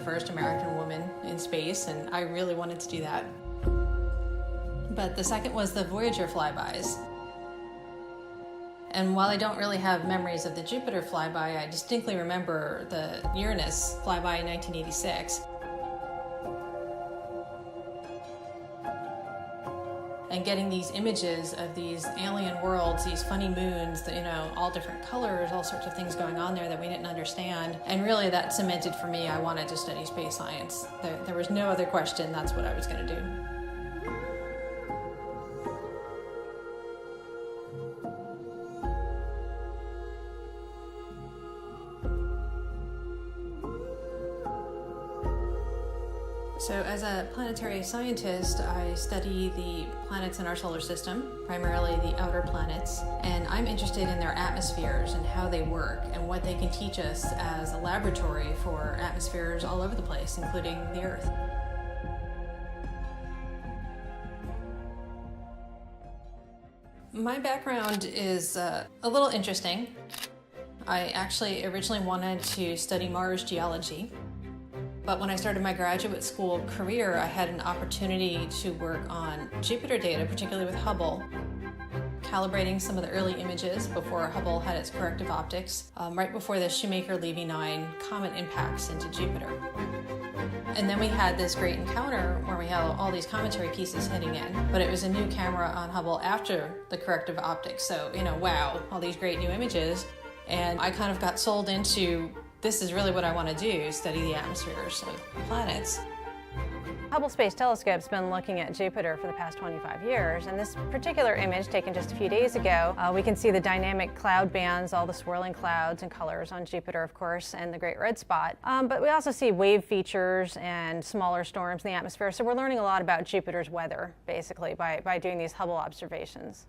first American woman in space, and I really wanted to do that. But the second was the Voyager flybys. And while I don't really have memories of the Jupiter flyby, I distinctly remember the Uranus flyby in 1986. And getting these images of these alien worlds, these funny moons, all different colors, all sorts of things going on there that we didn't understand. And really that cemented for me, I wanted to study space science. There was no other question, that's what I was going to do. So as a planetary scientist, I study the planets in our solar system, primarily the outer planets, and I'm interested in their atmospheres and how they work and what they can teach us as a laboratory for atmospheres all over the place, including the Earth. My background is a little interesting. I actually originally wanted to study Mars geology. But when I started my graduate school career, I had an opportunity to work on Jupiter data, particularly with Hubble, calibrating some of the early images before Hubble had its corrective optics, right before the Shoemaker-Levy 9 comet impacts into Jupiter. And then we had this great encounter where we had all these commentary pieces hitting in, but it was a new camera on Hubble after the corrective optics. So, wow, all these great new images. And I kind of got sold into, this is really what I want to do, study the atmospheres of planets. Hubble Space Telescope's been looking at Jupiter for the past 25 years, and this particular image taken just a few days ago, we can see the dynamic cloud bands, all the swirling clouds and colors on Jupiter, of course, and the Great Red Spot. But we also see wave features and smaller storms in the atmosphere, so we're learning a lot about Jupiter's weather, basically, by doing these Hubble observations.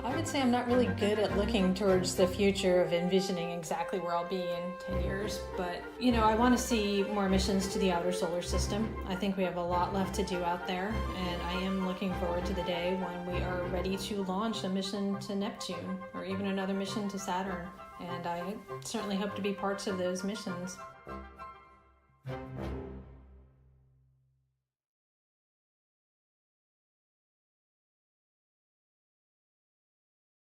I would say I'm not really good at looking towards the future of envisioning exactly where I'll be in 10 years, but I want to see more missions to the outer solar system. I think we have a lot left to do out there, and I am looking forward to the day when we are ready to launch a mission to Neptune or even another mission to Saturn, and I certainly hope to be parts of those missions.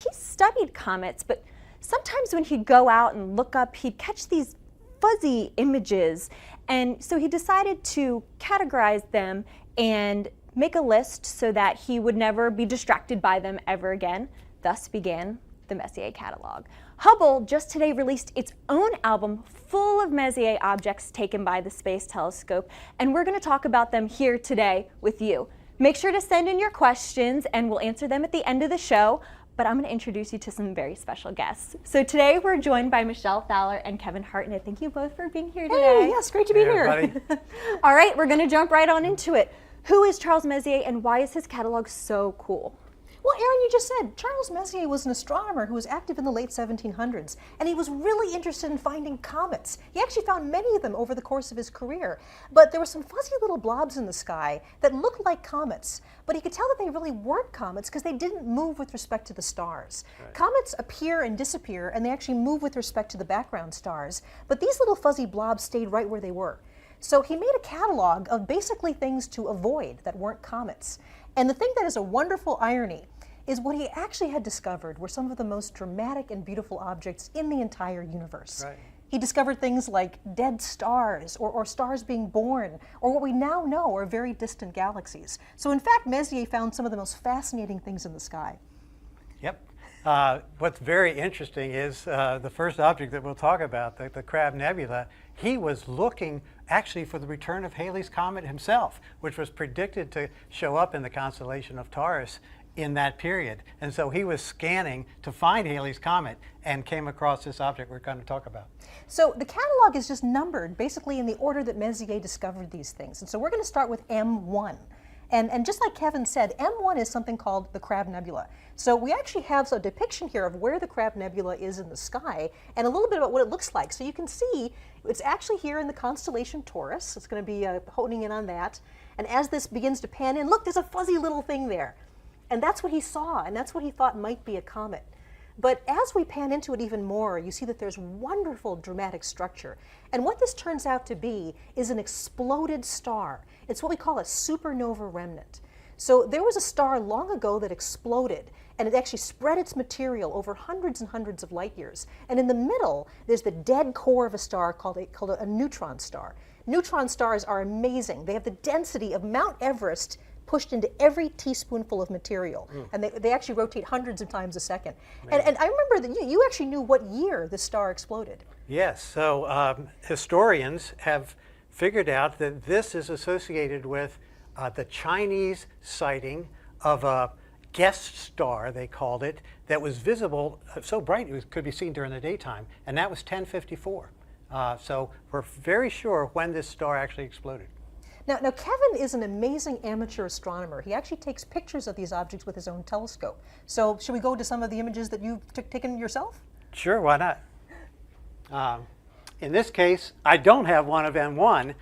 He studied comets, but sometimes when he'd go out and look up, he'd catch these fuzzy images. And so he decided to categorize them and make a list so that he would never be distracted by them ever again. Thus began the Messier catalog. Hubble just today released its own album full of Messier objects taken by the Space Telescope, and we're going to talk about them here today with you. Make sure to send in your questions and we'll answer them at the end of the show. But I'm going to introduce you to some very special guests. So today we're joined by Michelle Fowler and Kevin Hartnett. Thank you both for being here today. Hey, yes, great to be here. All right, we're going to jump right on into it. Who is Charles Messier and why is his catalog so cool? Well, Aaron, you just said Charles Messier was an astronomer who was active in the late 1700s, and he was really interested in finding comets. He actually found many of them over the course of his career, but there were some fuzzy little blobs in the sky that looked like comets, but he could tell that they really weren't comets because they didn't move with respect to the stars. Right. Comets appear and disappear, and they actually move with respect to the background stars, but these little fuzzy blobs stayed right where they were. So he made a catalog of basically things to avoid that weren't comets. And the thing that is a wonderful irony is what he actually had discovered were some of the most dramatic and beautiful objects in the entire universe. Right. He discovered things like dead stars, or stars being born, or what we now know are very distant galaxies. So in fact, Messier found some of the most fascinating things in the sky. Yep. What's very interesting is the first object that we'll talk about, the Crab Nebula. He was looking actually for the return of Halley's Comet himself, which was predicted to show up in the constellation of Taurus in that period. And so he was scanning to find Halley's Comet and came across this object we're going to talk about. So the catalog is just numbered basically in the order that Messier discovered these things. And so we're going to start with M1. And just like Kevin said, M1 is something called the Crab Nebula. So we actually have a depiction here of where the Crab Nebula is in the sky and a little bit about what it looks like. So you can see it's actually here in the constellation Taurus. It's going to be honing in on that. And as this begins to pan in, look, there's a fuzzy little thing there. And that's what he saw, and that's what he thought might be a comet. But as we pan into it even more, you see that there's wonderful dramatic structure. And what this turns out to be is an exploded star. It's what we call a supernova remnant. So there was a star long ago that exploded, and it actually spread its material over hundreds and hundreds of light years. And in the middle, there's the dead core of a star called a neutron star. Neutron stars are amazing. They have the density of Mount Everest pushed into every teaspoonful of material. And they actually rotate hundreds of times a second. And I remember that you actually knew what year this star exploded. Yes, so historians have figured out that this is associated with the Chinese sighting of a guest star, they called it, that was visible, so bright it could be seen during the daytime, and that was 1054. So we're very sure when this star actually exploded. Now, Kevin is an amazing amateur astronomer. He actually takes pictures of these objects with his own telescope. So should we go to some of the images that you've taken yourself? Sure, why not? In this case, I don't have one of M1.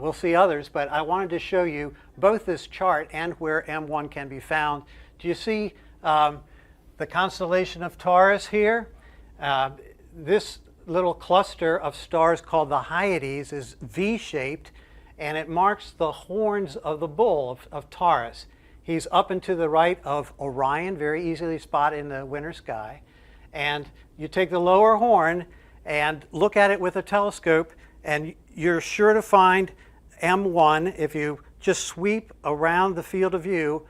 We'll see others, but I wanted to show you both this chart and where M1 can be found. Do you see the constellation of Taurus here? This little cluster of stars called the Hyades is V-shaped, and it marks the horns of the bull of Taurus. He's up and to the right of Orion, very easily spotted in the winter sky. And you take the lower horn and look at it with a telescope, and you're sure to find M1 if you just sweep around the field of view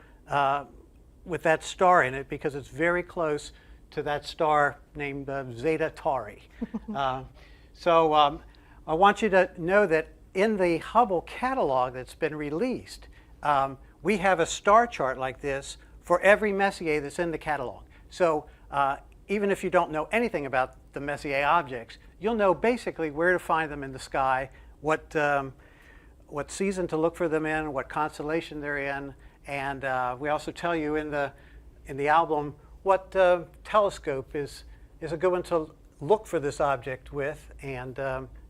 with that star in it, because it's very close to that star named Zeta Tauri. So I want you to know that in the Hubble catalog that's been released, we have a star chart like this for every Messier that's in the catalog. So even if you don't know anything about the Messier objects, you'll know basically where to find them in the sky, what season to look for them in, what constellation they're in, and we also tell you in the album what telescope is a good one to look for this object with, and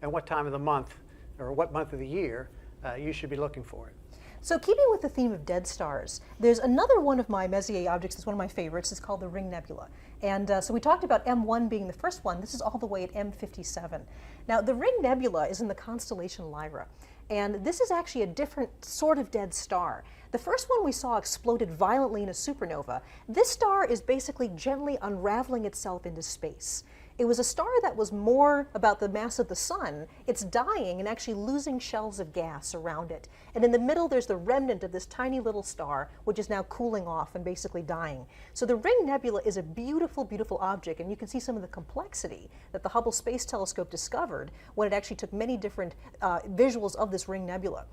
what time of the month or what month of the year you should be looking for it. So keeping with the theme of dead stars, there's another one of my Messier objects that's one of my favorites. It's called the Ring Nebula. And so we talked about M1 being the first one. This is all the way at M57. Now the Ring Nebula is in the constellation Lyra. And this is actually a different sort of dead star. The first one we saw exploded violently in a supernova. This star is basically gently unraveling itself into space. It was a star that was more about the mass of the sun. It's dying and actually losing shells of gas around it. And in the middle, there's the remnant of this tiny little star, which is now cooling off and basically dying. So the Ring Nebula is a beautiful, beautiful object, and you can see some of the complexity that the Hubble Space Telescope discovered when it actually took many different visuals of this Ring Nebula.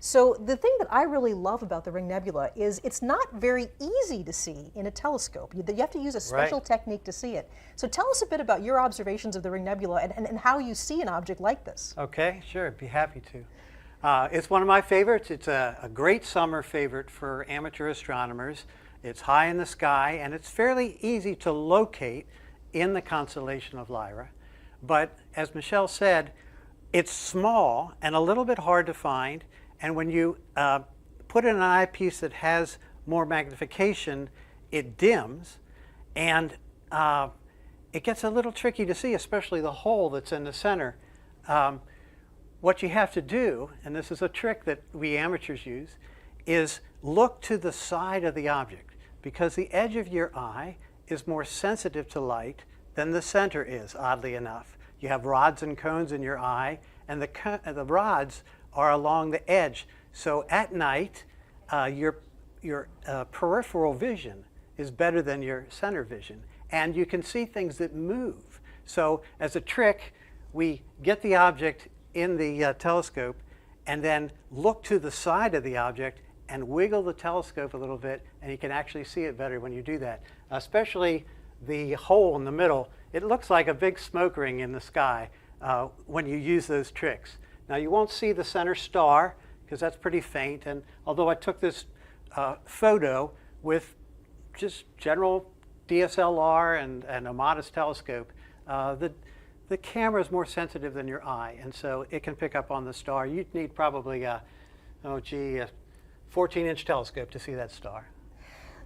So the thing that I really love about the Ring Nebula is it's not very easy to see in a telescope. You have to use a special technique to see it. So tell us a bit about your observations of the Ring Nebula and how you see an object like this. Okay, sure, be happy to. It's one of my favorites. It's a great summer favorite for amateur astronomers. It's high in the sky, and it's fairly easy to locate in the constellation of Lyra. But as Michelle said, it's small and a little bit hard to find. And when you put in an eyepiece that has more magnification, it dims, and it gets a little tricky to see, especially the hole that's in the center. What you have to do, and this is a trick that we amateurs use, is look to the side of the object, because the edge of your eye is more sensitive to light than the center is, oddly enough. You have rods and cones in your eye, and the rods are along the edge. So at night, your peripheral vision is better than your center vision, and you can see things that move. So as a trick, we get the object in the telescope and then look to the side of the object and wiggle the telescope a little bit, and you can actually see it better when you do that. Especially the hole in the middle, it looks like a big smoke ring in the sky when you use those tricks. Now you won't see the center star because that's pretty faint, and although I took this photo with just general DSLR and a modest telescope, the camera is more sensitive than your eye, and so it can pick up on the star. You'd need probably a 14-inch telescope to see that star.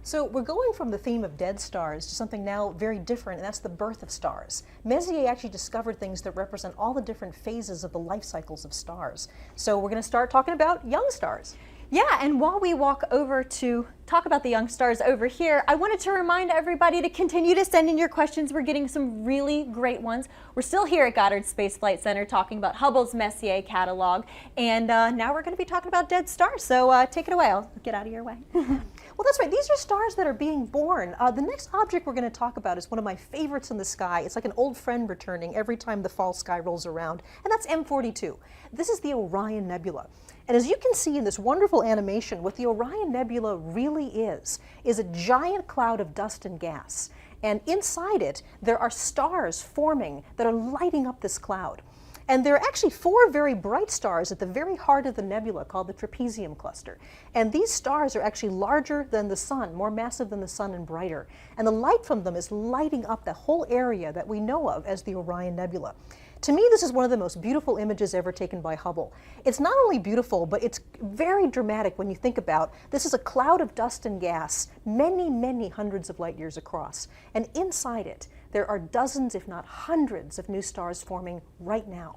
So we're going from the theme of dead stars to something now very different, and that's the birth of stars. Messier actually discovered things that represent all the different phases of the life cycles of stars. So we're going to start talking about young stars. Yeah, and while we walk over to talk about the young stars over here, I wanted to remind everybody to continue to send in your questions. We're getting some really great ones. We're still here at Goddard Space Flight Center talking about Hubble's Messier catalog, and now we're going to be talking about dead stars. So take it away. I'll get out of your way. Well, that's right. These are stars that are being born. The next object we're going to talk about is one of my favorites in the sky. It's like an old friend returning every time the fall sky rolls around, and that's M42. This is the Orion Nebula. And as you can see in this wonderful animation, what the Orion Nebula really is a giant cloud of dust and gas. And inside it, there are stars forming that are lighting up this cloud. And there are actually 4 very bright stars at the very heart of the nebula called the trapezium cluster. And these stars are actually larger than the sun, more massive than the sun and brighter. And the light from them is lighting up the whole area that we know of as the Orion Nebula. To me, this is one of the most beautiful images ever taken by Hubble. It's not only beautiful, but it's very dramatic when you think about this is a cloud of dust and gas, many, many hundreds of light years across. And inside it, there are dozens, if not hundreds, of new stars forming right now.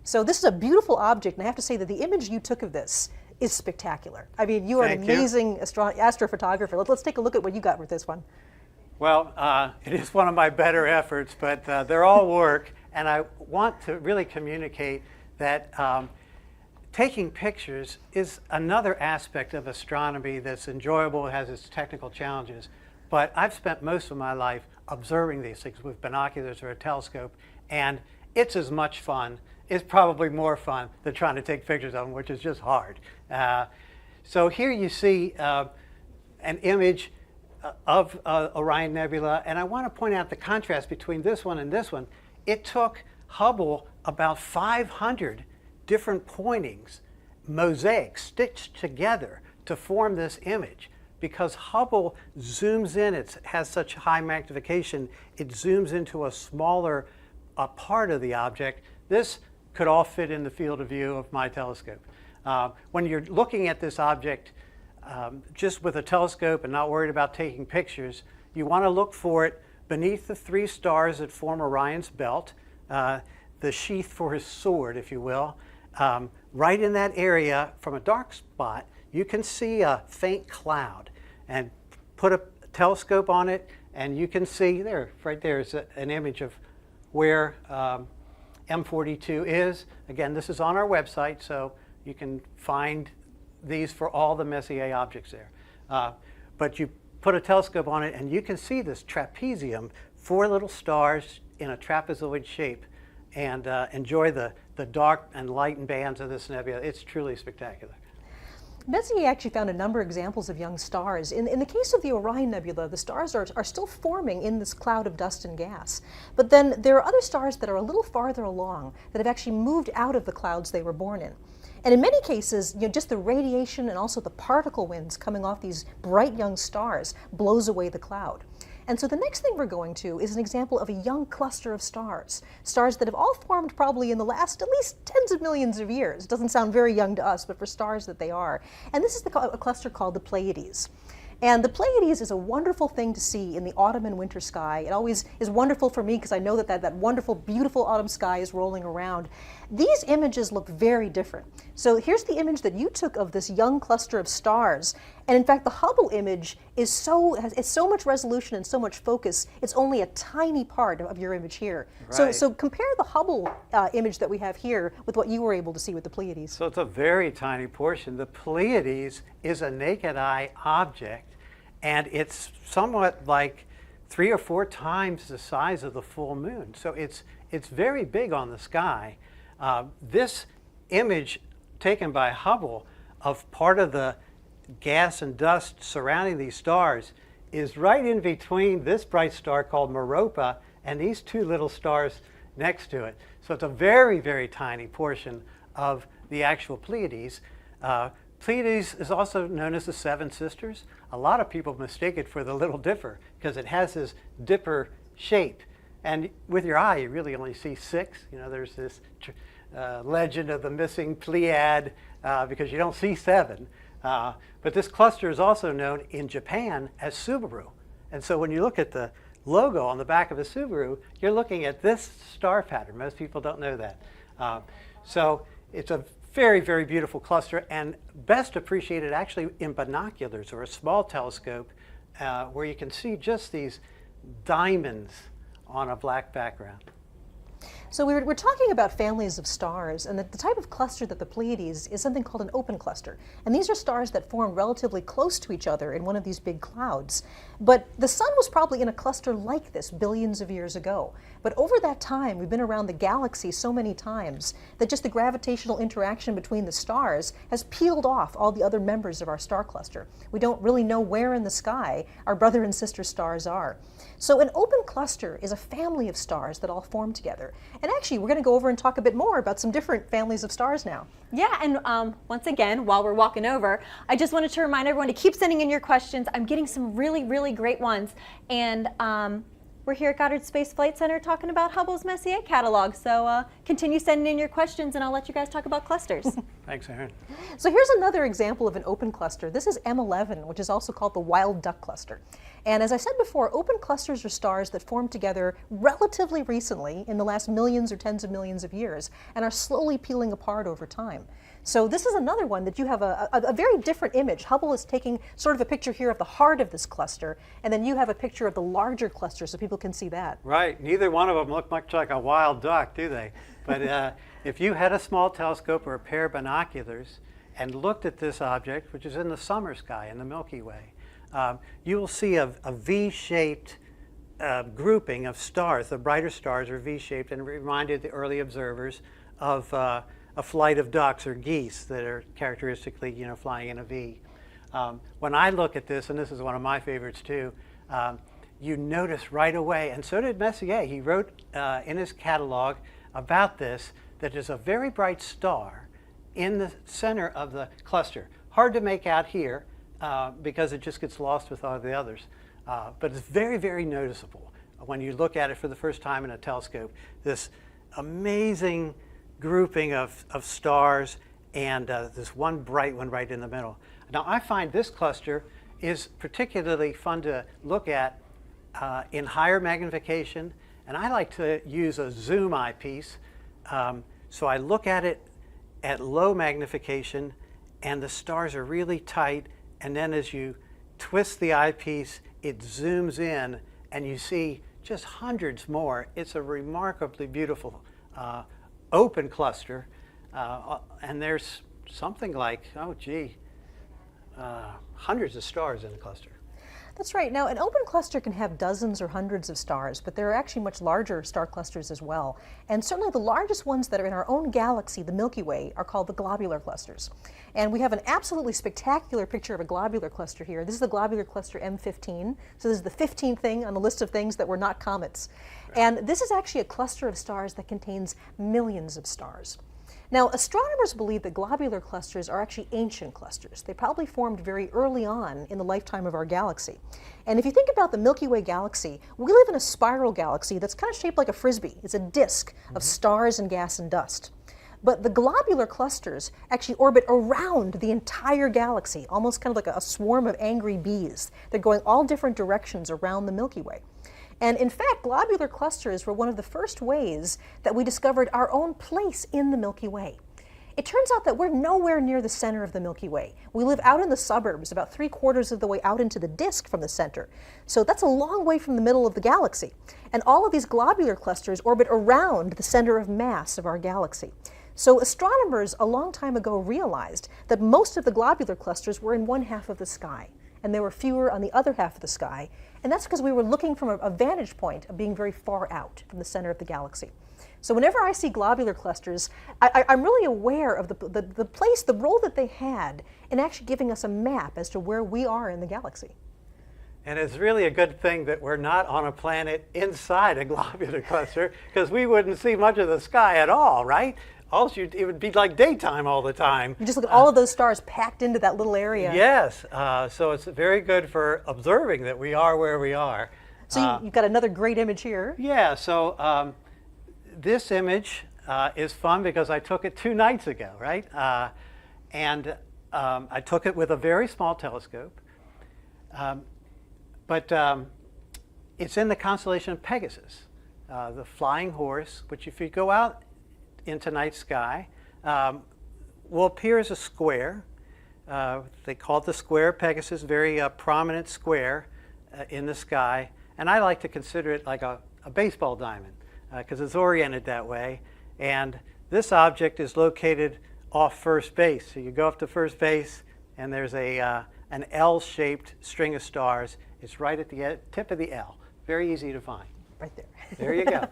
So this is a beautiful object, and I have to say that the image you took of this is spectacular. I mean, you are an amazing astrophotographer. Let's take a look at what you got with this one. Well, it is one of my better efforts, but they're all work. And I want to really communicate that taking pictures is another aspect of astronomy that's enjoyable, has its technical challenges. But I've spent most of my life observing these things with binoculars or a telescope, and it's as much fun. It's probably more fun than trying to take pictures of them, which is just hard. So here you see an image of Orion Nebula, and I want to point out the contrast between this one and this one. It took Hubble about 500 different pointings, mosaics, stitched together to form this image. Because Hubble zooms in, it has such high magnification, it zooms into a smaller part of the object. This could all fit in the field of view of my telescope. When you're looking at this object just with a telescope and not worried about taking pictures, you want to look for it beneath the 3 stars that form Orion's belt, the sheath for his sword, if you will. Right in that area, from a dark spot, you can see a faint cloud. And put a telescope on it, and you can see there, right there is an image of where M42 is. Again, this is on our website, so you can find these for all the Messier objects there. But you put a telescope on it, and you can see this trapezium, 4 little stars in a trapezoid shape, and enjoy the dark and light and bands of this nebula. It's truly spectacular. Messier actually found a number of examples of young stars. In the case of the Orion Nebula, the stars are still forming in this cloud of dust and gas. But then there are other stars that are a little farther along that have actually moved out of the clouds they were born in. And in many cases, just the radiation and also the particle winds coming off these bright young stars blows away the cloud. And so the next thing we're going to is an example of a young cluster of stars. Stars that have all formed probably in the last at least tens of millions of years. It doesn't sound very young to us, but for stars that they are. And this is a cluster called the Pleiades. And the Pleiades is a wonderful thing to see in the autumn and winter sky. It always is wonderful for me because I know that wonderful, beautiful autumn sky is rolling around. These images look very different. So here's the image that you took of this young cluster of stars. And in fact, the Hubble image is it's so much resolution and so much focus, it's only a tiny part of your image here. Right. So compare the Hubble image that we have here with what you were able to see with the Pleiades. So it's a very tiny portion. The Pleiades is a naked eye object, and it's somewhat like 3 or 4 times the size of the full moon. So it's very big on the sky. This image taken by Hubble of part of the gas and dust surrounding these stars is right in between this bright star called Meropa and these 2 little stars next to it. So it's a very, very tiny portion of the actual Pleiades. Pleiades is also known as the Seven Sisters. A lot of people mistake it for the Little Dipper because it has this dipper shape. And with your eye, you really only see 6. You know, there's this legend of the missing Pleiad because you don't see 7. But this cluster is also known in Japan as Subaru. And so when you look at the logo on the back of a Subaru, you're looking at this star pattern. Most people don't know that. So it's a very, very beautiful cluster, and best appreciated actually in binoculars or a small telescope where you can see just these diamonds on a black background. So we're talking about families of stars, and the type of cluster that the Pleiades is something called an open cluster. And these are stars that form relatively close to each other in one of these big clouds. But the sun was probably in a cluster like this billions of years ago. But over that time, we've been around the galaxy so many times that just the gravitational interaction between the stars has peeled off all the other members of our star cluster. We don't really know where in the sky our brother and sister stars are. So an open cluster is a family of stars that all form together. And actually, we're going to go over and talk a bit more about some different families of stars now. Yeah, and once again, while we're walking over, I just wanted to remind everyone to keep sending in your questions. I'm getting some really, really great ones. And we're here at Goddard Space Flight Center talking about Hubble's Messier catalog. So continue sending in your questions, and I'll let you guys talk about clusters. Thanks, Aaron. So here's another example of an open cluster. This is M11, which is also called the wild duck cluster. And as I said before, open clusters are stars that formed together relatively recently in the last millions or tens of millions of years and are slowly peeling apart over time. So this is another one that you have a very different image. Hubble is taking sort of a picture here of the heart of this cluster, and then you have a picture of the larger cluster so people can see that. Right. Neither one of them look much like a wild duck, do they? But if you had a small telescope or a pair of binoculars and looked at this object, which is in the summer sky in the Milky Way, you will see a V-shaped grouping of stars. The brighter stars are V-shaped and reminded the early observers of a flight of ducks or geese that are characteristically, you know, flying in a V. When I look at this, and this is one of my favorites too, you notice right away, and so did Messier. He wrote in his catalog about this, that there's a very bright star in the center of the cluster. Hard to make out here because it just gets lost with all the others. But it's very, very noticeable when you look at it for the first time in a telescope. This amazing grouping of stars and this one bright one right in the middle. Now I find this cluster is particularly fun to look at in higher magnification, and I like to use a zoom eyepiece. So I look at it at low magnification and the stars are really tight, and then as you twist the eyepiece it zooms in and you see just hundreds more. It's a remarkably beautiful open cluster, and there's something like, hundreds of stars in the cluster. That's right. Now, an open cluster can have dozens or hundreds of stars, but there are actually much larger star clusters as well. And certainly the largest ones that are in our own galaxy, the Milky Way, are called the globular clusters. And we have an absolutely spectacular picture of a globular cluster here. This is the globular cluster M15. So this is the 15th thing on the list of things that were not comets. Right. And this is actually a cluster of stars that contains millions of stars. Now, astronomers believe that globular clusters are actually ancient clusters. They probably formed very early on in the lifetime of our galaxy. And if you think about the Milky Way galaxy, we live in a spiral galaxy that's kind of shaped like a frisbee. It's a disk of stars and gas and dust. But the globular clusters actually orbit around the entire galaxy, almost kind of like a swarm of angry bees. They're going all different directions around the Milky Way. And in fact, globular clusters were one of the first ways that we discovered our own place in the Milky Way. It turns out that we're nowhere near the center of the Milky Way. We live out in the suburbs, about 3/4 of the way out into the disk from the center. So that's a long way from the middle of the galaxy. And all of these globular clusters orbit around the center of mass of our galaxy. So astronomers a long time ago realized that most of the globular clusters were in one half of the sky, and there were fewer on the other half of the sky. And that's because we were looking from a vantage point of being very far out from the center of the galaxy. So whenever I see globular clusters, I'm really aware of the place, the role that they had in actually giving us a map as to where we are in the galaxy. And it's really a good thing that we're not on a planet inside a globular cluster, because we wouldn't see much of the sky at all, right? it would be like daytime all the time. You just look at all of those stars packed into that little area. Yes, so it's very good for observing that we are where we are. So you've got another great image here. Yeah, so this image is fun because I took it 2 nights ago, right? And I took it with a very small telescope. But it's in the constellation of Pegasus, the flying horse, which if you go out into night sky, will appear as a square. They call it the square of Pegasus, very prominent square in the sky. And I like to consider it like a baseball diamond because it's oriented that way. And this object is located off first base. So you go up to first base and there's an L-shaped string of stars. It's right at the tip of the L. Very easy to find. Right there. There you go.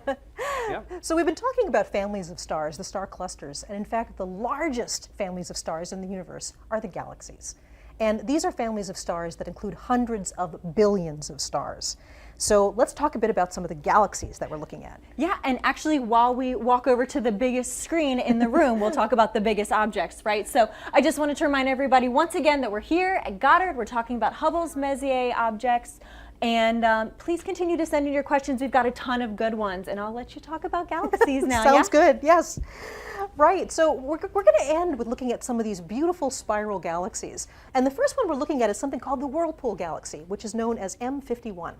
Yep. So we've been talking about families of stars, the star clusters, and in fact the largest families of stars in the universe are the galaxies. And these are families of stars that include hundreds of billions of stars. So let's talk a bit about some of the galaxies that we're looking at. Yeah, and actually while we walk over to the biggest screen in the room, we'll talk about the biggest objects, right? So I just wanted to remind everybody once again that we're here at Goddard. We're talking about Hubble's Messier objects. And please continue to send in your questions. We've got a ton of good ones, and I'll let you talk about galaxies now. Sounds good, yes. Right, so we're going to end with looking at some of these beautiful spiral galaxies. And the first one we're looking at is something called the Whirlpool Galaxy, which is known as M51.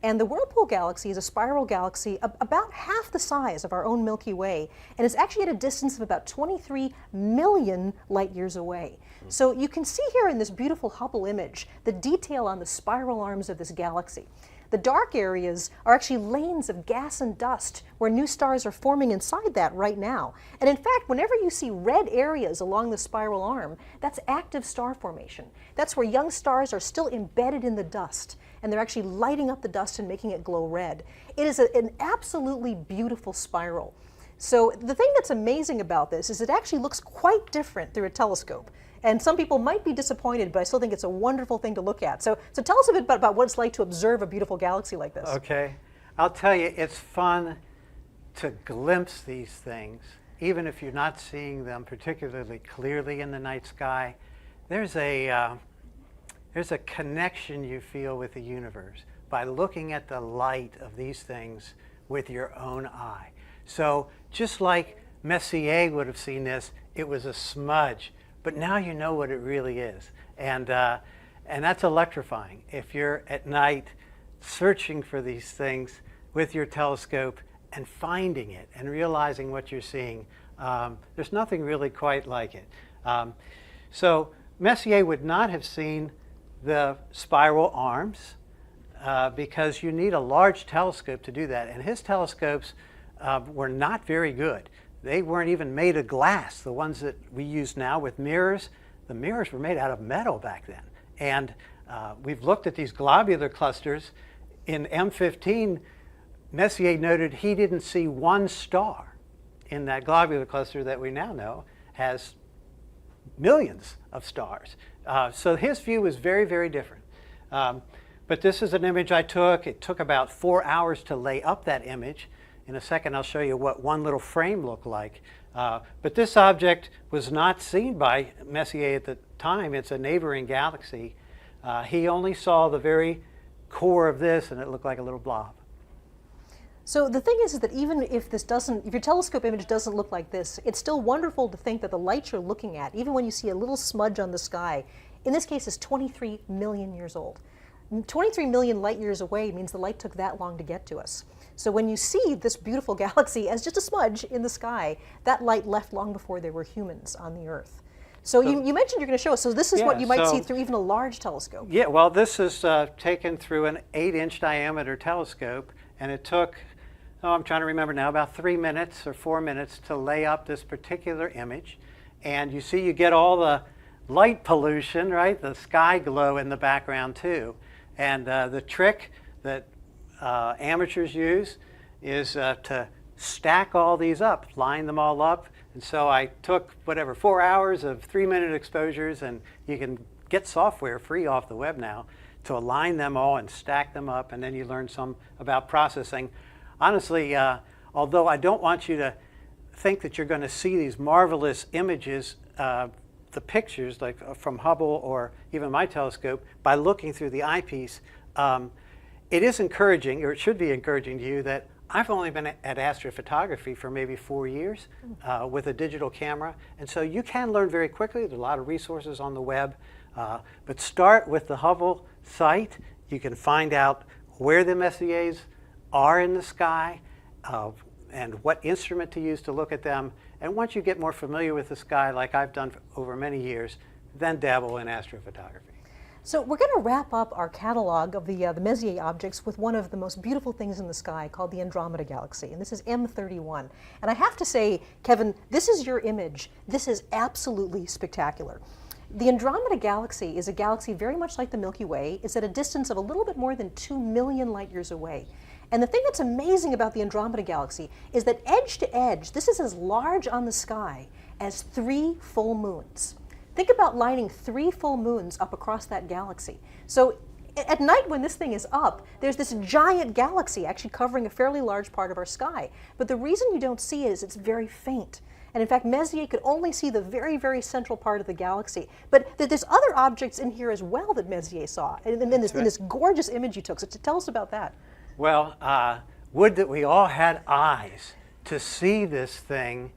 And the Whirlpool Galaxy is a spiral galaxy about half the size of our own Milky Way, and it's actually at a distance of about 23 million light years away. So you can see here in this beautiful Hubble image the detail on the spiral arms of this galaxy. The dark areas are actually lanes of gas and dust where new stars are forming inside that right now. And in fact, whenever you see red areas along the spiral arm, that's active star formation. That's where young stars are still embedded in the dust, and they're actually lighting up the dust and making it glow red. It is an absolutely beautiful spiral. So the thing that's amazing about this is it actually looks quite different through a telescope. And some people might be disappointed, but I still think it's a wonderful thing to look at. So tell us a bit about what it's like to observe a beautiful galaxy like this. Okay. I'll tell you, it's fun to glimpse these things, even if you're not seeing them particularly clearly in the night sky. There's a connection you feel with the universe by looking at the light of these things with your own eye. So just like Messier would have seen this, it was a smudge. But now you know what it really is. And that's electrifying. If you're at night searching for these things with your telescope and finding it and realizing what you're seeing, there's nothing really quite like it. So Messier would not have seen the spiral arms because you need a large telescope to do that. And his telescopes were not very good. They weren't even made of glass. The ones that we use now with mirrors, the mirrors were made out of metal back then. And we've looked at these globular clusters. In M15, Messier noted he didn't see one star in that globular cluster that we now know has millions of stars. So his view was very, very different. But this is an image I took. It took about 4 hours to lay up that image. In a second, I'll show you what one little frame looked like. But this object was not seen by Messier at the time. It's a neighboring galaxy. He only saw the very core of this, and it looked like a little blob. So the thing is that even if your telescope image doesn't look like this, it's still wonderful to think that the light you're looking at, even when you see a little smudge on the sky, in this case is 23 million years old. 23 million light years away means the light took that long to get to us. So when you see this beautiful galaxy as just a smudge in the sky, that light left long before there were humans on the Earth. So you mentioned you're going to show us. So this is what you might see through even a large telescope. Yeah, well, this is taken through an 8-inch diameter telescope, and it took, I'm trying to remember now, about 3 minutes or 4 minutes to lay up this particular image. And you see you get all the light pollution, right? The sky glow in the background too. And the trick that amateurs use is to stack all these up, line them all up. And so I took, 4 hours of 3-minute exposures, and you can get software free off the web now to align them all and stack them up, and then you learn some about processing. Honestly, although I don't want you to think that you're going to see these marvelous images, the pictures like from Hubble or even my telescope, by looking through the eyepiece. It is encouraging, or it should be encouraging to you, that I've only been at astrophotography for maybe 4 years with a digital camera, and so you can learn very quickly. There's a lot of resources on the web, but start with the Hubble site. You can find out where the Messiers are in the sky, and what instrument to use to look at them. And once you get more familiar with the sky, like I've done over many years, then dabble in astrophotography. So we're going to wrap up our catalog of the Messier objects with one of the most beautiful things in the sky called the Andromeda Galaxy, and this is M31. And I have to say, Kevin, this is your image. This is absolutely spectacular. The Andromeda Galaxy is a galaxy very much like the Milky Way. It's at a distance of a little bit more than 2 million light years away. And the thing that's amazing about the Andromeda Galaxy is that edge to edge, this is as large on the sky as 3 full moons. Think about lining 3 full moons up across that galaxy. So at night when this thing is up, there's this giant galaxy actually covering a fairly large part of our sky. But the reason you don't see it is it's very faint. And in fact, Messier could only see the very, very central part of the galaxy. But there's other objects in here as well that Messier saw in this gorgeous image you took. So tell us about that. Well, would that we all had eyes to see this thing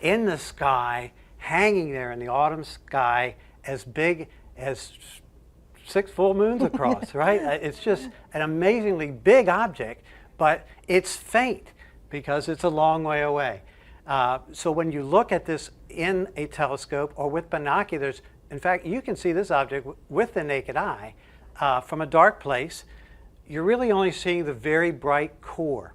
in the sky, hanging there in the autumn sky, as big as 6 full moons across, right? It's just an amazingly big object, but it's faint because it's a long way away. So when you look at this in a telescope or with binoculars, in fact, you can see this object with the naked eye from a dark place. You're really only seeing the very bright core.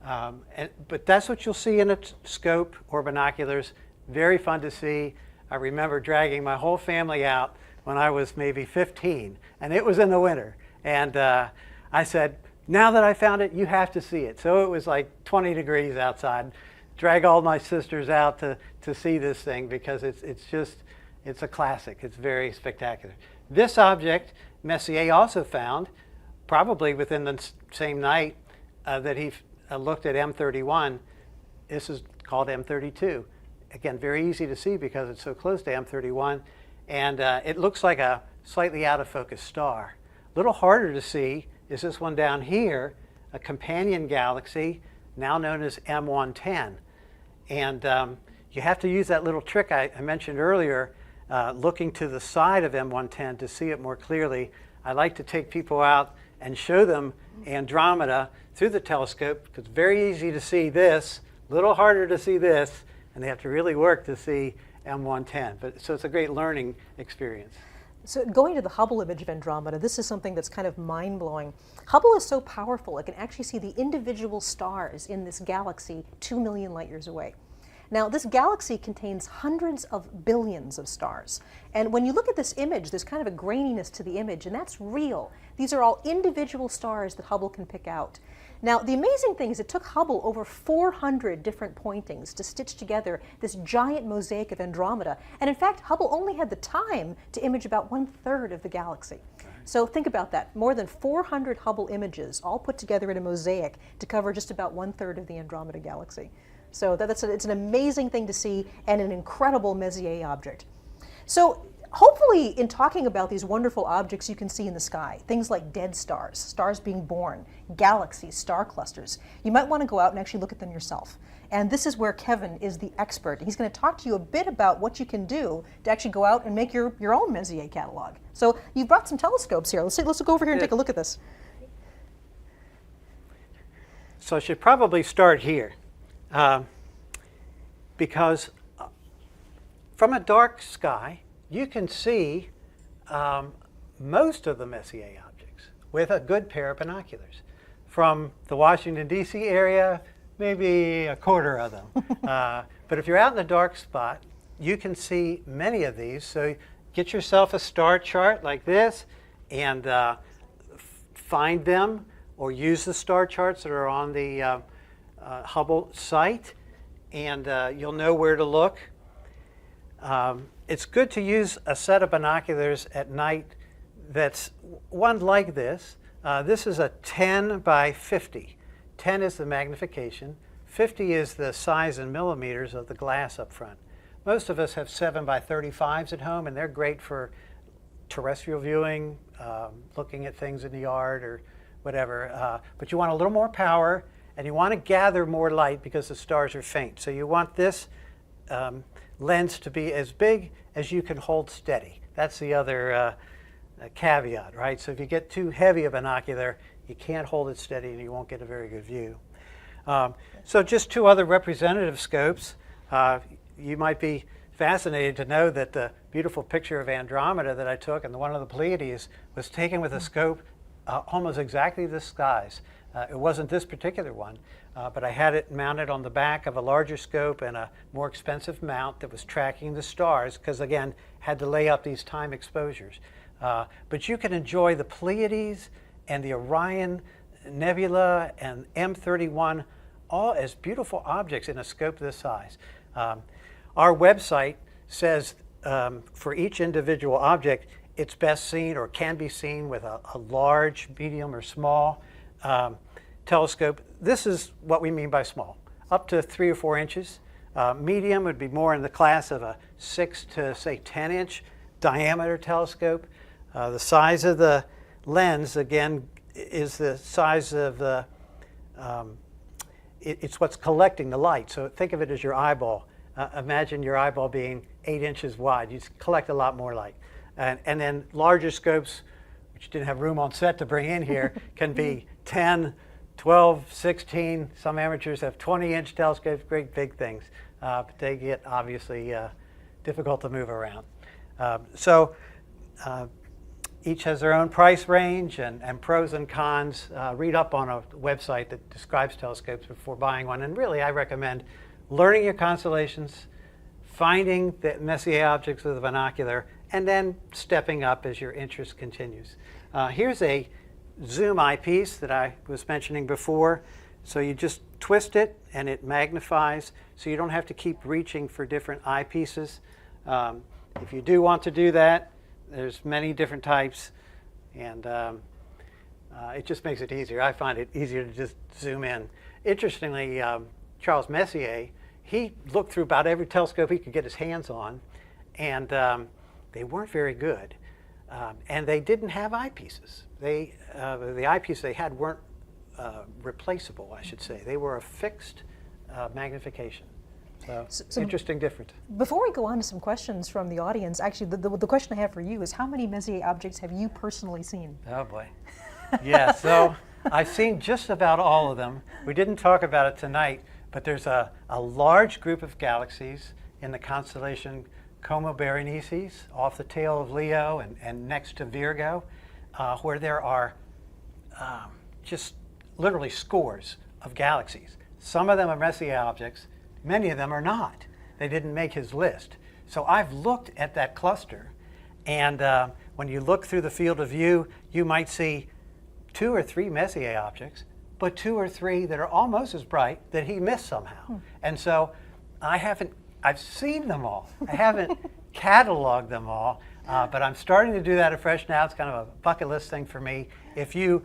But that's what you'll see in a scope or binoculars. Very fun to see. I remember dragging my whole family out when I was maybe 15, and it was in the winter. And I said, now that I found it, you have to see it. So it was like 20 degrees outside. Drag all my sisters out to see this thing because it's a classic. It's very spectacular. This object, Messier also found, probably within the same night that he looked at M31. This is called M32. Again, very easy to see because it's so close to M31. And it looks like a slightly out of focus star. A little harder to see is this one down here, a companion galaxy, now known as M110. And you have to use that little trick I mentioned earlier, looking to the side of M110 to see it more clearly. I like to take people out and show them Andromeda through the telescope, because it's very easy to see this, a little harder to see this, and they have to really work to see M110. So it's a great learning experience. So going to the Hubble image of Andromeda, this is something that's kind of mind-blowing. Hubble is so powerful, it can actually see the individual stars in this galaxy 2 million light years away. Now, this galaxy contains hundreds of billions of stars. And when you look at this image, there's kind of a graininess to the image, and that's real. These are all individual stars that Hubble can pick out. Now, the amazing thing is it took Hubble over 400 different pointings to stitch together this giant mosaic of Andromeda. And in fact, Hubble only had the time to image about 1/3 of the galaxy. So think about that. More than 400 Hubble images all put together in a mosaic to cover just about 1/3 of the Andromeda galaxy. So it's an amazing thing to see and an incredible Messier object. So hopefully in talking about these wonderful objects you can see in the sky, things like dead stars, stars being born, galaxies, star clusters, you might want to go out and actually look at them yourself. And this is where Kevin is the expert. He's going to talk to you a bit about what you can do to actually go out and make your own Messier catalog. So you've brought some telescopes here. Let's go over here and take a look at this. So I should probably start here. Because from a dark sky, you can see most of the Messier objects with a good pair of binoculars. From the Washington, D.C. area, maybe a quarter of them. But if you're out in a dark spot, you can see many of these. So get yourself a star chart like this and find them, or use the star charts that are on the Hubble site, and you'll know where to look. It's good to use a set of binoculars at night that's one like this. This is a 10 by 50. 10 is the magnification, 50 is the size in millimeters of the glass up front. Most of us have 7 by 35s at home, and they're great for terrestrial viewing, looking at things in the yard or whatever. But you want a little more power, and you want to gather more light because the stars are faint. So you want this lens to be as big as you can hold steady. That's the other caveat, right? So if you get too heavy a binocular, you can't hold it steady and you won't get a very good view. So just two other representative scopes. You might be fascinated to know that the beautiful picture of Andromeda that I took and the one of the Pleiades was taken with a scope almost exactly this size. It wasn't this particular one, but I had it mounted on the back of a larger scope and a more expensive mount that was tracking the stars because, again, had to lay up these time exposures. But you can enjoy the Pleiades and the Orion Nebula and M31 all as beautiful objects in a scope this size. Our website says for each individual object, it's best seen or can be seen with a large, medium, or small telescope. This is what we mean by small, up to 3 or 4 inches. Medium would be more in the class of a 6 to, say, 10-inch diameter telescope. The size of the lens, again, is the size of the, it's what's collecting the light. So think of it as your eyeball. Imagine your eyeball being 8 inches wide. You collect a lot more light. And then larger scopes, which didn't have room on set to bring in here, can be 10, 12, 16. Some amateurs have 20-inch telescopes, great big things. But they get obviously difficult to move around. Each has their own price range and pros and cons. Read up on a website that describes telescopes before buying one. And really, I recommend learning your constellations, finding the Messier objects with a binocular, and then stepping up as your interest continues. Here's a zoom eyepiece that I was mentioning before. So you just twist it and it magnifies, so you don't have to keep reaching for different eyepieces. If you do want to do that, there's many different types, and it just makes it easier. I find it easier to just zoom in. Interestingly, Charles Messier, he looked through about every telescope he could get his hands on, and they weren't very good. And they didn't have eyepieces. The eyepieces they had weren't replaceable, I should say. They were a fixed magnification. So interesting difference. Before we go on to some questions from the audience, actually the question I have for you is how many Messier objects have you personally seen? Oh boy. Yeah, so I've seen just about all of them. We didn't talk about it tonight, but there's a large group of galaxies in the constellation Como Berenices, off the tail of Leo and next to Virgo, where there are just literally scores of galaxies. Some of them are Messier objects, many of them are not. They didn't make his list. So I've looked at that cluster, and when you look through the field of view, you might see 2 or 3 Messier objects, but 2 or 3 that are almost as bright that he missed somehow. And so I've seen them all. I haven't cataloged them all, but I'm starting to do that afresh now. It's kind of a bucket list thing for me. If you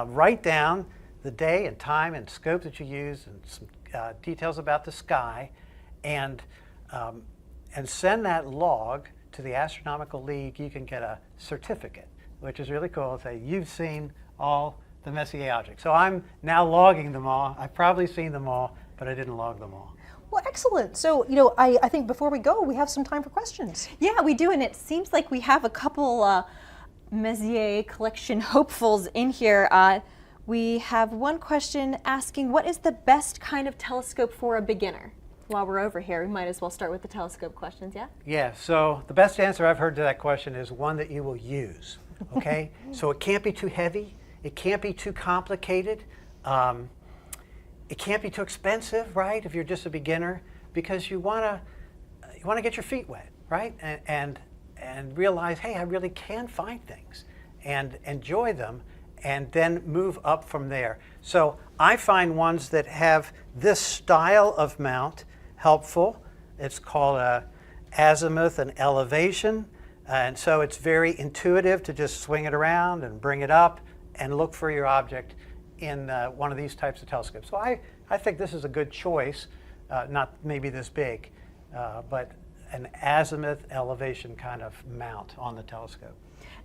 write down the day and time and scope that you use and some details about the sky, and send that log to the Astronomical League, you can get a certificate, which is really cool. Say you've seen all the Messier objects. So I'm now logging them all. I've probably seen them all, but I didn't log them all. Well, excellent. So, I think before we go, we have some time for questions. Yeah, we do, and it seems like we have a couple Messier collection hopefuls in here. We have one question asking, what is the best kind of telescope for a beginner? While we're over here, we might as well start with the telescope questions, yeah? Yeah, so the best answer I've heard to that question is one that you will use, okay? So it can't be too heavy, it can't be too complicated, it can't be too expensive, right, if you're just a beginner, because you want to get your feet wet, right? And realize, hey, I really can find things and enjoy them, and then move up from there. So I find ones that have this style of mount helpful. It's called azimuth and elevation, and so it's very intuitive to just swing it around and bring it up and look for your object in one of these types of telescopes. So I I think this is a good choice, not maybe this big, but an azimuth elevation kind of mount on the telescope.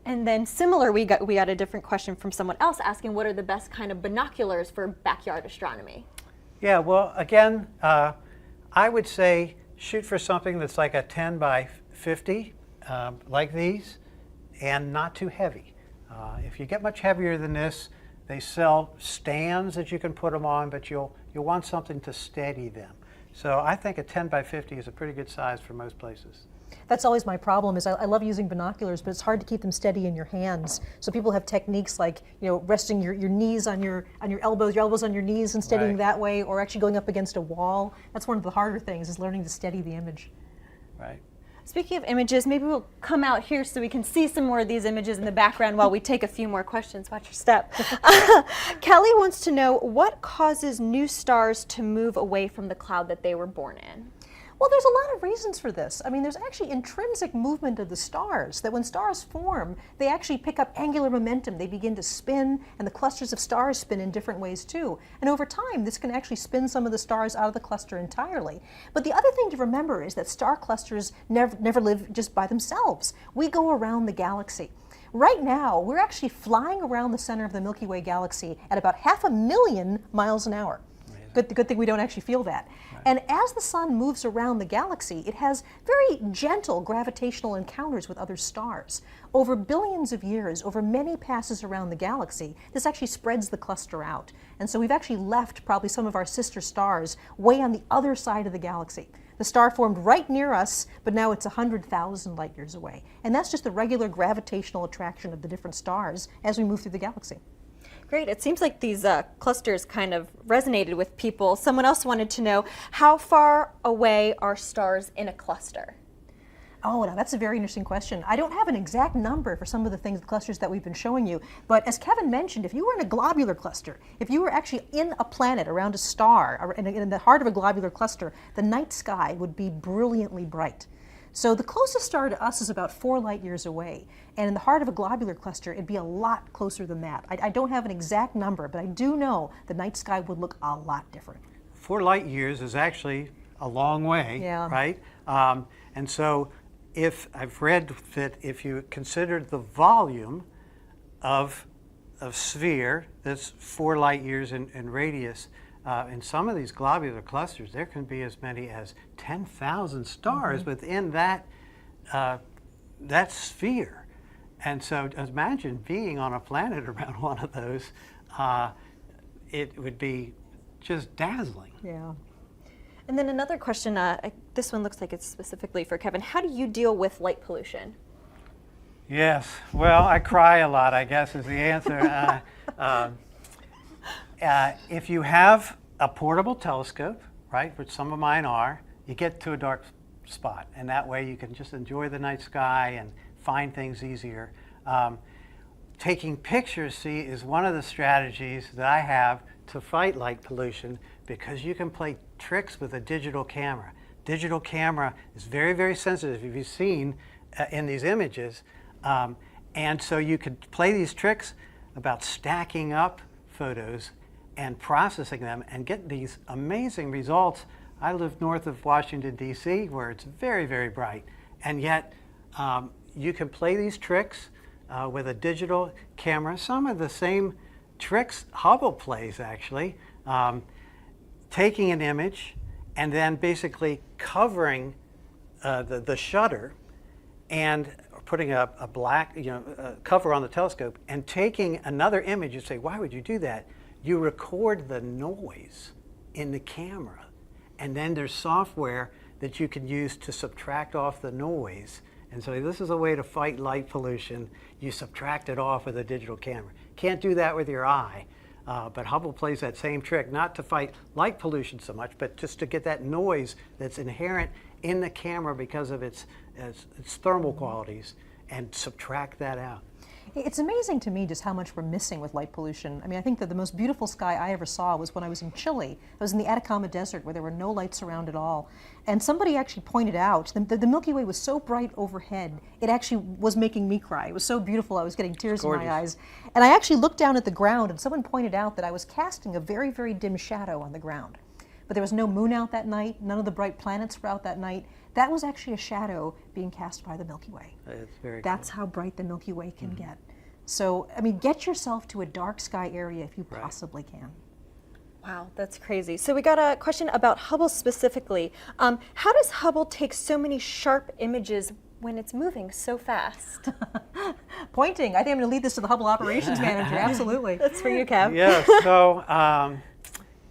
And then similar, we got a different question from someone else asking what are the best kind of binoculars for backyard astronomy? Yeah, well, again, I would say shoot for something that's like a 10 by 50, like these, and not too heavy. If you get much heavier than this, they sell stands that you can put them on, but you'll want something to steady them. So I think a 10 by 50 is a pretty good size for most places. That's always my problem. Is I love using binoculars, but it's hard to keep them steady in your hands. So people have techniques like, you know, resting your knees on your elbows on your knees and steadying Right. that way, or actually going up against a wall. That's one of the harder things, is learning to steady the image. Right. Speaking of images, maybe we'll come out here so we can see some more of these images in the background while we take a few more questions. Watch your step. Kelly wants to know what causes new stars to move away from the cloud that they were born in? Well, there's a lot of reasons for this. I mean, there's actually intrinsic movement of the stars, that when stars form, they actually pick up angular momentum. They begin to spin, and the clusters of stars spin in different ways too. And over time, this can actually spin some of the stars out of the cluster entirely. But the other thing to remember is that star clusters never live just by themselves. We go around the galaxy. Right now, we're actually flying around the center of the Milky Way galaxy at about 500,000 miles an hour. Good thing we don't actually feel that. Right. And as the sun moves around the galaxy, it has very gentle gravitational encounters with other stars. Over billions of years, over many passes around the galaxy, this actually spreads the cluster out. And so we've actually left probably some of our sister stars way on the other side of the galaxy. The star formed right near us, but now it's 100,000 light years away. And that's just the regular gravitational attraction of the different stars as we move through the galaxy. Great. It seems like these clusters kind of resonated with people. Someone else wanted to know, how far away are stars in a cluster? Oh, now that's a very interesting question. I don't have an exact number for some of the clusters that we've been showing you, but as Kevin mentioned, if you were in a globular cluster, if you were actually in a planet around a star, or in the heart of a globular cluster, the night sky would be brilliantly bright. So the closest star to us is about 4 light years away. And in the heart of a globular cluster, it'd be a lot closer than that. I don't have an exact number, but I do know the night sky would look a lot different. 4 light years is actually a long way, Yeah. right? And so if I've read that if you considered the volume of sphere that's 4 light years in radius, in some of these globular clusters, there can be as many as 10,000 stars within that sphere. And so imagine being on a planet around one of those. It would be just dazzling. Yeah. And then another question, this one looks like it's specifically for Kevin. How do you deal with light pollution? Yes, well, I cry a lot, I guess, is the answer. If you have a portable telescope, right, which some of mine are, you get to a dark spot, and that way you can just enjoy the night sky and find things easier. Taking pictures, see, is one of the strategies that I have to fight light pollution, because you can play tricks with a digital camera. Digital camera is very, very sensitive, if you've seen in these images. And so you could play these tricks about stacking up photos and processing them and get these amazing results. I live north of Washington, D.C., where it's very, very bright. And yet you can play these tricks with a digital camera. Some of the same tricks Hubble plays, actually. Taking an image and then basically covering the shutter and putting a black cover on the telescope and taking another image. You say, why would you do that? You record the noise in the camera, and then there's software that you can use to subtract off the noise. And so this is a way to fight light pollution. You subtract it off with a digital camera. Can't do that with your eye, but Hubble plays that same trick, not to fight light pollution so much, but just to get that noise that's inherent in the camera because of its thermal qualities, and subtract that out. It's amazing to me just how much we're missing with light pollution. I mean, I think that the most beautiful sky I ever saw was when I was in Chile. I was in the Atacama Desert where there were no lights around at all. And somebody actually pointed out the Milky Way was so bright overhead, it actually was making me cry. It was so beautiful, I was getting tears in my eyes. And I actually looked down at the ground and someone pointed out that I was casting a very, very dim shadow on the ground. But there was no moon out that night, none of the bright planets were out that night. That was actually a shadow being cast by the Milky Way. It's very That's how bright the Milky Way can get. So, I mean, get yourself to a dark sky area if you possibly can. Wow, that's crazy. So we got a question about Hubble specifically. How does Hubble take so many sharp images when it's moving so fast? Pointing. I think I'm going to lead this to the Hubble operations manager. Absolutely. That's for you, Kev. Yes, so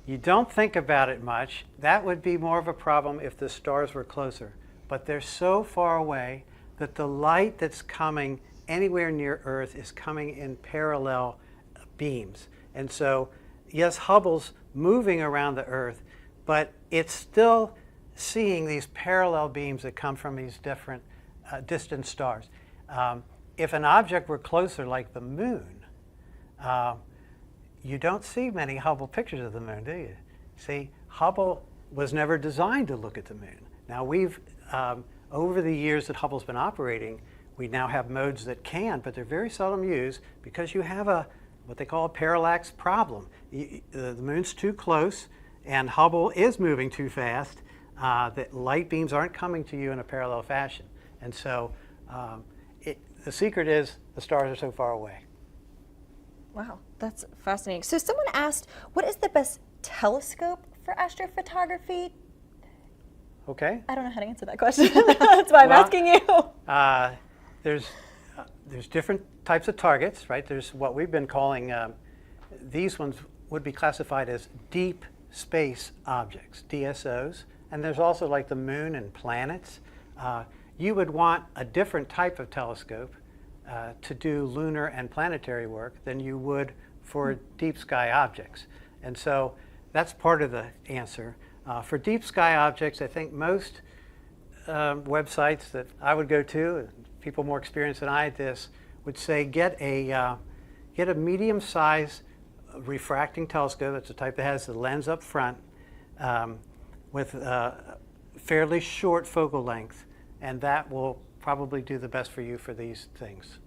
you don't think about it much. That would be more of a problem if the stars were closer. But they're so far away that the light that's coming anywhere near Earth is coming in parallel beams. And so, yes, Hubble's moving around the Earth, but it's still seeing these parallel beams that come from these different distant stars. If an object were closer, like the moon, you don't see many Hubble pictures of the moon, do you? See, Hubble was never designed to look at the moon. Now we've, over the years that Hubble's been operating, we now have modes that can, but they're very seldom used because you have what they call a parallax problem. The moon's too close and Hubble is moving too fast. That light beams aren't coming to you in a parallel fashion. And so the secret is the stars are so far away. Wow, that's fascinating. So someone asked, what is the best telescope for astrophotography? Okay. I don't know how to answer that question. That's why I'm asking you. There's different types of targets, right? There's what we've been calling, these ones would be classified as deep space objects, DSOs. And there's also like the moon and planets. You would want a different type of telescope to do lunar and planetary work than you would for deep sky objects. And so that's part of the answer. For deep sky objects, I think most websites that I would go to, people more experienced than I at this, would say get a medium-sized refracting telescope. That's the type that has the lens up front with fairly short focal length, and that will probably do the best for you for these things.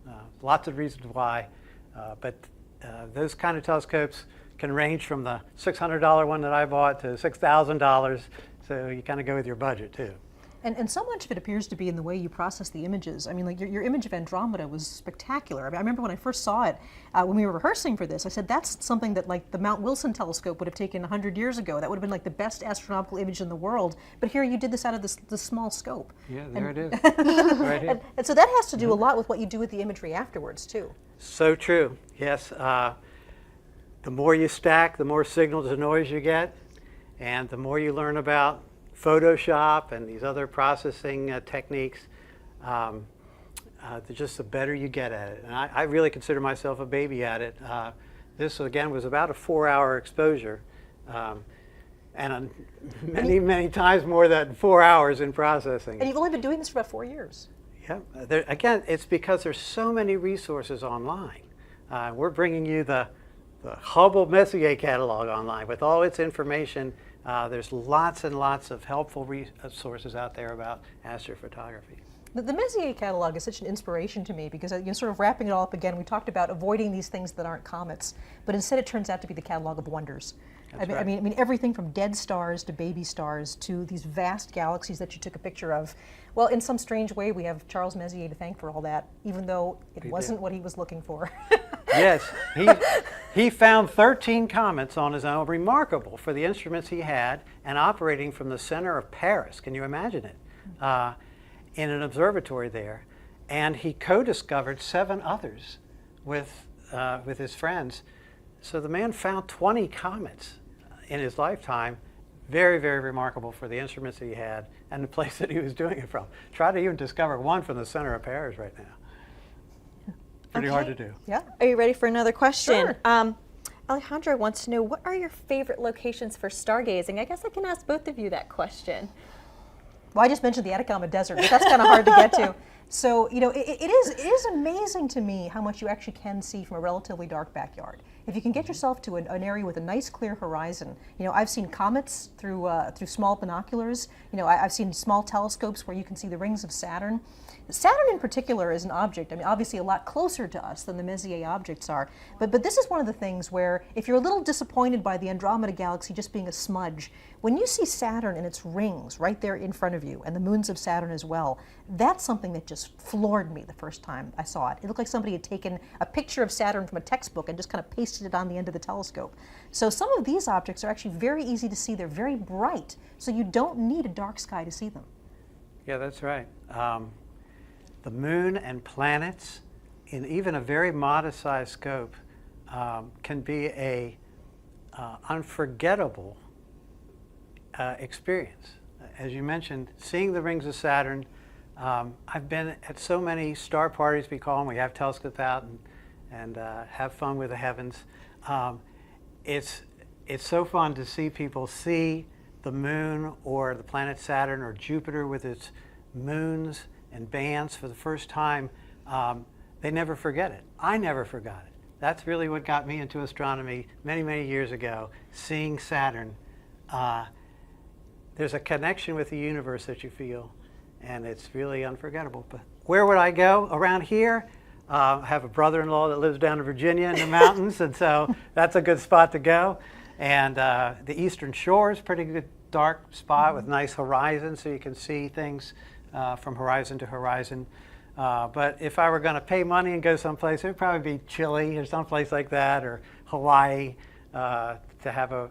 Lots of reasons why, but those kind of telescopes can range from the $600 one that I bought to $6,000, so you kind of go with your budget too. And so much of it appears to be in the way you process the images. I mean, like your image of Andromeda was spectacular. I mean, I remember when I first saw it, when we were rehearsing for this, I said, that's something that like the Mount Wilson telescope would have taken 100 years ago. That would have been like the best astronomical image in the world. But here you did this out of this small scope. Yeah, there it is. Right here. And so that has to do a lot with what you do with the imagery afterwards, too. So true, yes. The more you stack, the more signal to noise you get, and the more you learn about Photoshop and these other processing techniques, just the better you get at it. And I really consider myself a baby at it. This, again, was about a 4-hour exposure, and many times more than 4 hours in processing. And you've only been doing this for about 4 years. Yeah. Again, it's because there's so many resources online. We're bringing you the Hubble Messier catalog online with all its information. There's lots and lots of helpful resources out there about astrophotography. The Messier catalog is such an inspiration to me because, sort of wrapping it all up again, we talked about avoiding these things that aren't comets, but instead it turns out to be the catalog of wonders. I mean, everything from dead stars to baby stars to these vast galaxies that you took a picture of. Well, in some strange way, we have Charles Messier to thank for all that, even though it wasn't what he was looking for. Yes, he found 13 comets on his own, remarkable for the instruments he had, and operating from the center of Paris. Can you imagine it? In an observatory there. And he co-discovered 7 others with his friends. So the man found 20 comets in his lifetime. Very, very remarkable for the instruments that he had and the place that he was doing it from. Try to even discover one from the center of Paris right now. Pretty hard to do. Yeah. Are you ready for another question? Sure. Alejandro wants to know, what are your favorite locations for stargazing? I guess I can ask both of you that question. Well, I just mentioned the Atacama Desert, but that's kind of hard to get to. So, you know, it is amazing to me how much you actually can see from a relatively dark backyard. If you can get yourself to an area with a nice clear horizon, you know, I've seen comets through small binoculars. You know, I've seen small telescopes where you can see the rings of Saturn. Saturn in particular is an object, I mean, obviously a lot closer to us than the Messier objects are, but this is one of the things where if you're a little disappointed by the Andromeda Galaxy just being a smudge, when you see Saturn and its rings right there in front of you, and the moons of Saturn as well, that's something that just floored me the first time I saw it. It looked like somebody had taken a picture of Saturn from a textbook and just kind of pasted it on the end of the telescope. So some of these objects are actually very easy to see. They're very bright, so you don't need a dark sky to see them. Yeah, that's right. The moon and planets, in even a very modest-sized scope, can be a unforgettable experience. As you mentioned, seeing the rings of Saturn, I've been at so many star parties, we call them. We have telescopes out and have fun with the heavens. It's so fun to see people see the moon or the planet Saturn or Jupiter with its moons and bands for the first time. They never forget it. I never forgot it. That's really what got me into astronomy many, many years ago, seeing Saturn. There's a connection with the universe that you feel, and it's really unforgettable. But where would I go? Around here, I have a brother-in-law that lives down in Virginia in the mountains, and so that's a good spot to go. And the Eastern Shore is a pretty good dark spot with nice horizons, so you can see things from horizon to horizon. But if I were going to pay money and go someplace, it would probably be Chile or someplace like that, or Hawaii, to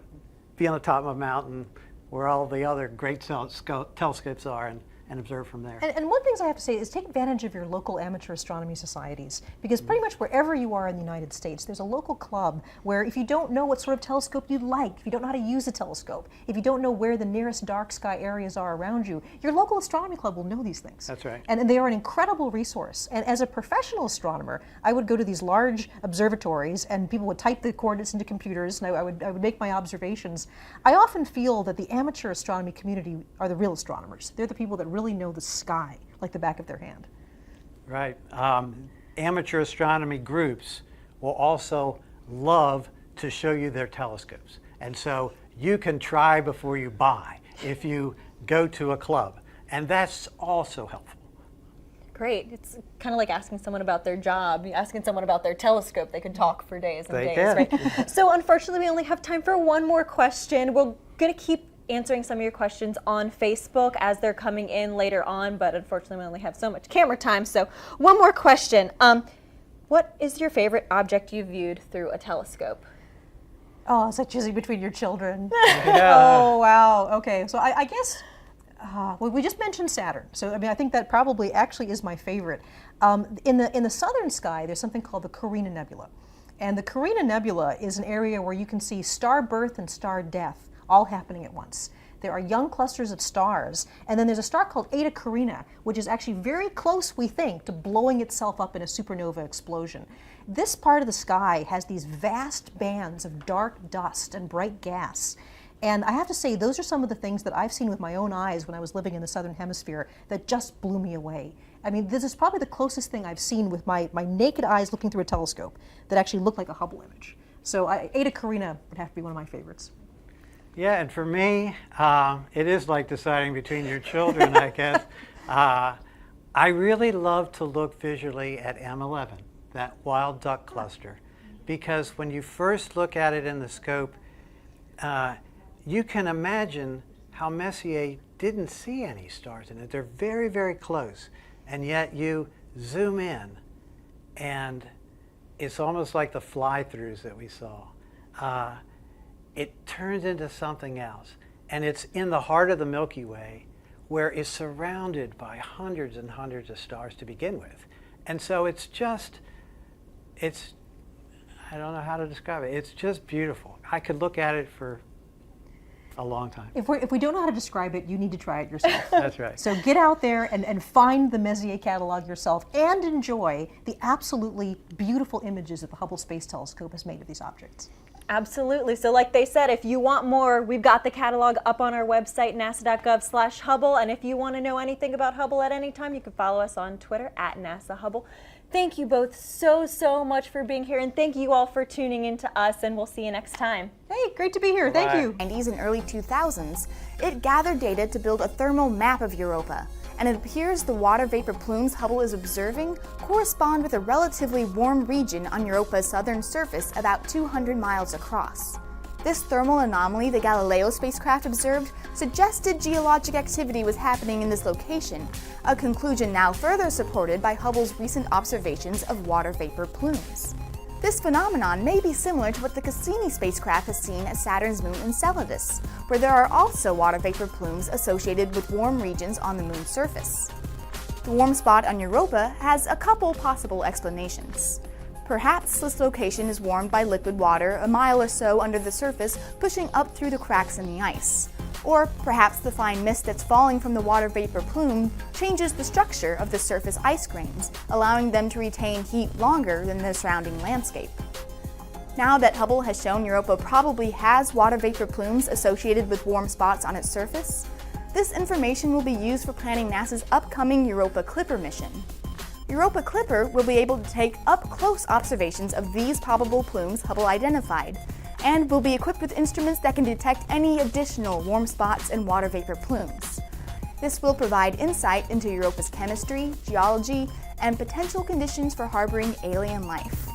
be on the top of a mountain where all the other great telescopes are, and observe from there. And one thing I have to say is take advantage of your local amateur astronomy societies, because pretty much wherever you are in the United States, there's a local club where if you don't know what sort of telescope you'd like, if you don't know how to use a telescope, if you don't know where the nearest dark sky areas are around you, your local astronomy club will know these things. That's right. And they are an incredible resource. And as a professional astronomer, I would go to these large observatories and people would type the coordinates into computers and I would make my observations. I often feel that the amateur astronomy community are the real astronomers. They're the people that really know the sky like the back of their hand. Right. Amateur astronomy groups will also love to show you their telescopes. And so you can try before you buy if you go to a club. And that's also helpful. Great. It's kind of like asking someone about their job, asking someone about their telescope. They can talk for days and days, right? So unfortunately, we only have time for one more question. We're going to keep answering some of your questions on Facebook as they're coming in later on, but unfortunately we only have so much camera time. So one more question. What is your favorite object you viewed through a telescope? Oh, is that choosing between your children? Yeah. Oh, wow. Okay, so I guess, well, we just mentioned Saturn. So, I mean, I think that probably actually is my favorite. In the southern sky, there's something called the Carina Nebula. And the Carina Nebula is an area where you can see star birth and star death all happening at once. There are young clusters of stars, and then there's a star called Eta Carina, which is actually very close, we think, to blowing itself up in a supernova explosion. This part of the sky has these vast bands of dark dust and bright gas. And I have to say, those are some of the things that I've seen with my own eyes when I was living in the southern hemisphere that just blew me away. I mean, this is probably the closest thing I've seen with my naked eyes looking through a telescope that actually looked like a Hubble image. So Eta Carina would have to be one of my favorites. Yeah, and for me, it is like deciding between your children, I guess. I really love to look visually at M11, that wild duck cluster, because when you first look at it in the scope, you can imagine how Messier didn't see any stars in it. They're very, very close, and yet you zoom in, and it's almost like the fly-throughs that we saw. It turns into something else. And it's in the heart of the Milky Way, where it's surrounded by hundreds and hundreds of stars to begin with. And so I don't know how to describe it. It's just beautiful. I could look at it for a long time. If we don't know how to describe it, you need to try it yourself. That's right. So get out there and find the Messier catalog yourself and enjoy the absolutely beautiful images that the Hubble Space Telescope has made of these objects. Absolutely. So like they said, if you want more, we've got the catalog up on our website, nasa.gov/Hubble. And if you want to know anything about Hubble at any time, you can follow us on Twitter at NASA Hubble. Thank you both so much for being here, and thank you all for tuning in to us, and we'll see you next time. Hey, great to be here. Thank you. In the 90s and early 2000s, it gathered data to build a thermal map of Europa, and it appears the water vapor plumes Hubble is observing correspond with a relatively warm region on Europa's southern surface about 200 miles across. This thermal anomaly the Galileo spacecraft observed suggested geologic activity was happening in this location, a conclusion now further supported by Hubble's recent observations of water vapor plumes. This phenomenon may be similar to what the Cassini spacecraft has seen at Saturn's moon Enceladus, where there are also water vapor plumes associated with warm regions on the moon's surface. The warm spot on Europa has a couple possible explanations. Perhaps this location is warmed by liquid water a mile or so under the surface, pushing up through the cracks in the ice. Or perhaps the fine mist that's falling from the water vapor plume changes the structure of the surface ice grains, allowing them to retain heat longer than the surrounding landscape. Now that Hubble has shown Europa probably has water vapor plumes associated with warm spots on its surface, this information will be used for planning NASA's upcoming Europa Clipper mission. Europa Clipper will be able to take up-close observations of these probable plumes Hubble identified, and will be equipped with instruments that can detect any additional warm spots and water vapor plumes. This will provide insight into Europa's chemistry, geology, and potential conditions for harboring alien life.